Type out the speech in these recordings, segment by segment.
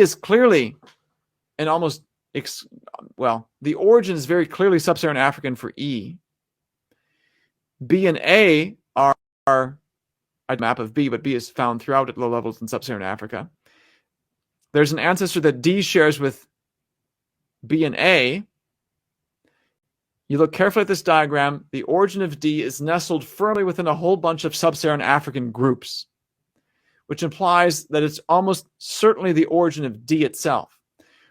is clearly and almost, the origin is very clearly sub-Saharan African for E. B and A are a map of B, but B is found throughout at low levels in sub-Saharan Africa. There's an ancestor that D shares with B and A. You look carefully at this diagram, the origin of D is nestled firmly within a whole bunch of sub-Saharan African groups, which implies that it's almost certainly the origin of D itself.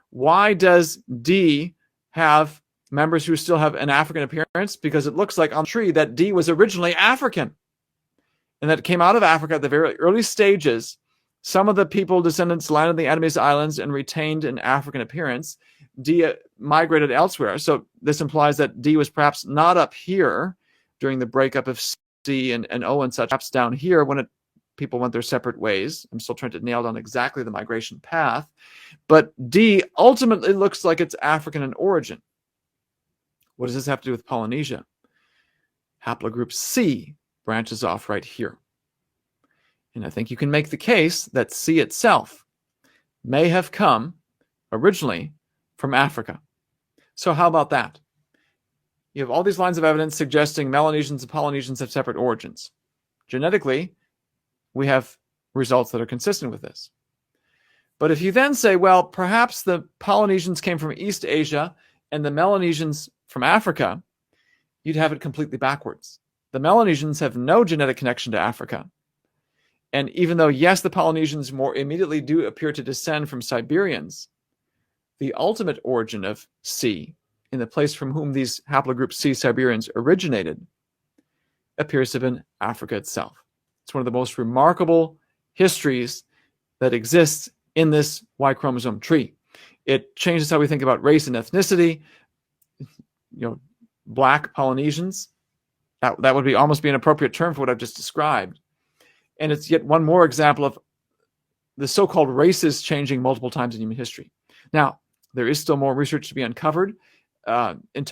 Why does D have members who still have an African appearance? Because it looks like on the tree that D was originally African and that it came out of Africa at the very early stages. Some of the people, descendants, landed in the Adamese Islands and retained an African appearance. D migrated elsewhere. So this implies that D was perhaps not up here during the breakup of C and O and such, perhaps down here when people went their separate ways. I'm still trying to nail down exactly the migration path. But D ultimately looks like it's African in origin. What does this have to do with Polynesia? Haplogroup C branches off right here. And I think you can make the case that C itself may have come originally from Africa. So how about that? You have all these lines of evidence suggesting Melanesians and Polynesians have separate origins. Genetically, we have results that are consistent with this. But if you then say, well, perhaps the Polynesians came from East Asia and the Melanesians from Africa, you'd have it completely backwards. The Melanesians have no genetic connection to Africa. And even though, yes, the Polynesians more immediately do appear to descend from Siberians, the ultimate origin of C, in the place from whom these haplogroup C Siberians originated, appears to have been Africa itself. It's one of the most remarkable histories that exists in this Y chromosome tree. It changes how we think about race and ethnicity. Black Polynesians, that would almost be an appropriate term for what I've just described. And it's yet one more example of the so-called races changing multiple times in human history. Now, there is still more research to be uncovered in